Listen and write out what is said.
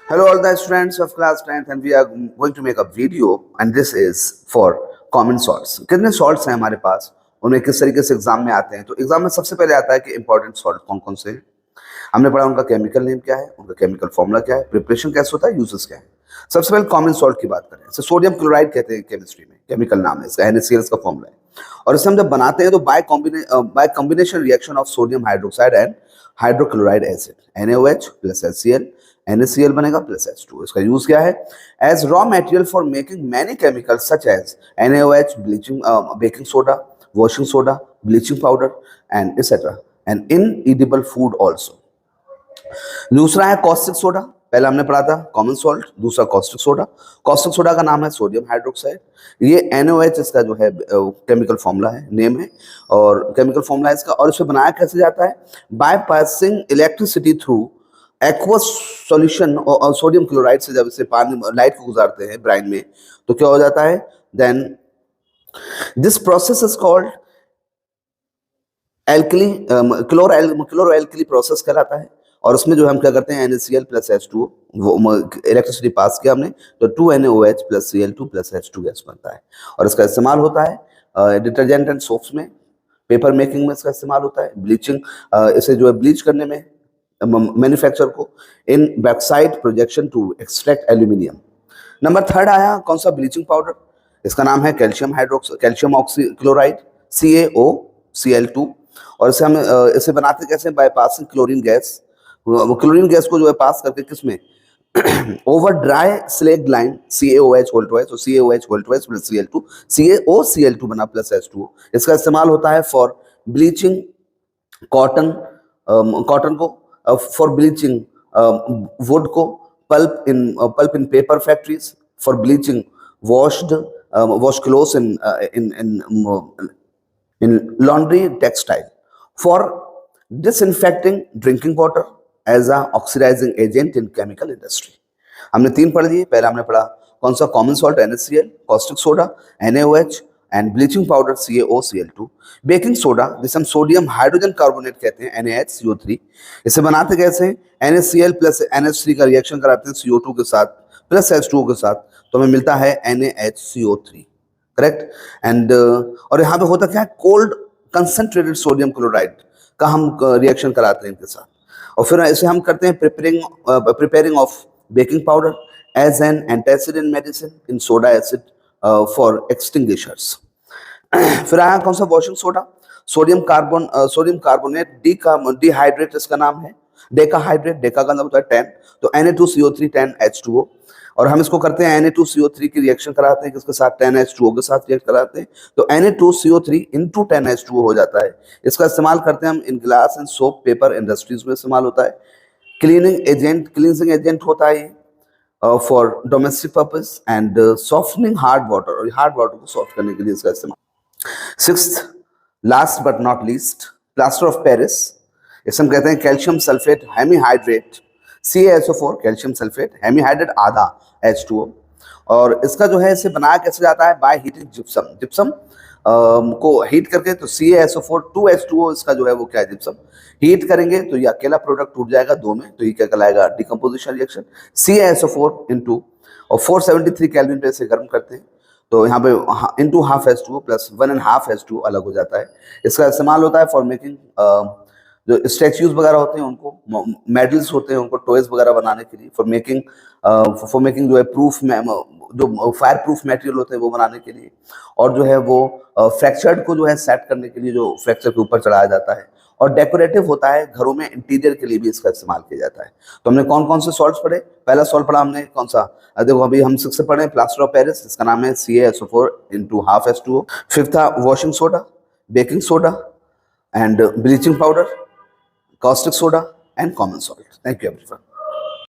Hello all the students of class 10th and we are going to make a video and this is for common salts. कितने salts हैं हमारे पास, उन्हें किस तरीके से exam में आते हैं। तो एग्जाम में सबसे पहले आता है कि इंपॉर्टेंट सॉल्ट कौन कौन से हैं। हमने पढ़ा उनका केमिकल नेम क्या है, उनका केमिकल फॉर्मूला क्या है, प्रिपरेशन कैसे होता है, यूजेस क्या है। सबसे पहले कॉमन सॉल्ट की बात करें, सोडियम क्लोराइड कहते हैं केमिस्ट्री में, केमिकल नाम है इसका, NaCl का फॉर्मूला है। और इसे हम जब बनाते हैं तो by combination reaction of sodium hydroxide and hydrochloride acid NaOH plus HCl, NaCl बनेगा प्लस H2। इसका यूज क्या है, as raw material for making many chemicals such as NaOH, bleaching, baking soda, washing soda, bleaching powder and etcetera, and in edible food also. दूसरा है caustic soda, पहला हमने पढ़ा था कॉमन सॉल्ट, दूसरा कॉस्टिक सोडा। कॉस्टिक सोडा का नाम है सोडियम हाइड्रोक्साइड, ये NaOH इसका जो है केमिकल फॉर्मूला है, नेम है और केमिकल फॉर्मूला है इसका। और इसे बनाया कैसे जाता है, by passing electricity through aqueous solution और सोडियम क्लोराइड से जब इसे पानी लाइट को गुजारते हैं ब्राइन में तो क्या हो जाता है, then this process is called alkali, chloro alkali process कहलाता है। और उसमें जो हम क्या करते हैं NaCl प्लस H2, वो इलेक्ट्रिसिटी पास किया हमने तो 2NaOH plus Cl2 plus H2 gas बनता है। और इसका इस्तेमाल होता है डिटर्जेंट एंड सोप्स में, पेपर मेकिंग में इसका इस्तेमाल होता है, ब्लीचिंग, इसे जो है ब्लीच करने में मैन्युफैक्चर को, in backside projection to extract aluminium. Number third आया कौन सा, ब्लीचिंग पाउडर, इसका नाम है कैल्शियम ऑक्सीक्लोराइड CaOCl2। और इसे हम इसे बनाते कैसे, बाय पासिंग क्लोरीन गैस, वो क्लोरीन गैस को जो है पास करके किसमें over dry slaked lime CaOH whole twice, तो CaOH whole twice plus Cl2, CaOCl2 बना प्लस H2। इसका इस्तेमाल होता है फॉर ब्लीचिंग कॉटन, कॉटन को, फॉर ब्लीचिंग वुड को, pulp in paper factories, for bleaching wash clothes in laundry textile, for disinfecting drinking water as a oxidizing agent in chemical industry। हमने तीन पढ़ लिए, पहला हमने पढ़ा कौन सा, common salt NaCl, caustic soda NaOH and bleaching powder CaOCl2। Baking soda जिसे हम सोडियम हाइड्रोजन कार्बोनेट कहते हैं NaHCO3, इसे बनाते कैसे, NaCl प्लस NH3 का रिएक्शन कराते हैं CO2 के साथ प्लस H2O के साथ तो हमें मिलता है NaHCO3, करेक्ट। एंड और यहाँ पे होता क्या है, कोल्ड कंसंट्रेटेड सोडियम क्लोराइड का हम रिएक्शन कराते हैं इनके साथ। और फिर इसे हम करते हैं preparing of baking powder as an antacid in medicine in soda acid for extinguishers. फिर आया कौन सा, washing soda, sodium carbonate dihydrate इसका नाम है, डेकाहाइड्रेट, डेका का मतलब होता है 10, तो Na2CO3 10H2O। और हम इसको करते हैं Na2CO3 की रिएक्शन कराते हैं किसके साथ, 10H2O के साथ रिएक्ट कराते हैं तो Na2CO3 इंटू 10H2O हो जाता है। इसका इस्तेमाल करते हैं हम in glass and soap paper industries में इस्तेमाल होता है। क्लींजिंग एजेंट होता है for domestic purpose and softening hard water, और हार्ड वाटर को सॉफ्ट करने के लिए इसका इस्तेमाल। Sixth, last but not least, plaster of Paris, इसे हम कहते हैं calcium sulphate hemihydrate CaSO4, calcium sulphate hemihydrate आधा H2O। और इसका जो है इसे बनाया कैसे जाता है, बाय हीटिंग जिप्सम को हीट करके, तो CaSO4 2H2O इसका जो है वो क्या है, जिप्सम हीट करेंगे तो ये अकेला प्रोडक्ट टूट जाएगा दो में, तो ये क्या कहलाएगा, डिकम्पोजिशन रिएक्शन। CaSO4 इंटू और 473 केल्विन पे इसे गर्म करते हैं तो यहाँ पे into half H2O plus 1.5 H2O अलग हो जाता है। इसका इस्तेमाल होता है फॉर मेकिंग जो स्टैच्यूज वगैरह होते हैं उनको, मेडल्स होते हैं उनको टॉयज वगैरह बनाने के लिए, फॉर मेकिंग जो है प्रूफ में, जो फायर प्रूफ मटेरियल होते हैं वो बनाने के लिए, और जो है वो फ्रैक्चर्ड को जो है सेट करने के लिए जो फ्रैक्चर के ऊपर चढ़ाया जाता है, और डेकोरेटिव होता है, घरों में इंटीरियर के लिए भी इसका इस्तेमाल किया जाता है। तो हमने कौन कौन से सॉल्ट्स पढ़े, पहला सॉल्ट पढ़ा हमने कौन सा, देखो अभी हम 6 से पढ़े प्लास्टर ऑफ पेरिस, इसका नाम है CaSO4 into half H2O। Fifth था washing soda, baking soda and bleaching powder, caustic soda and common salt. Thank you everyone.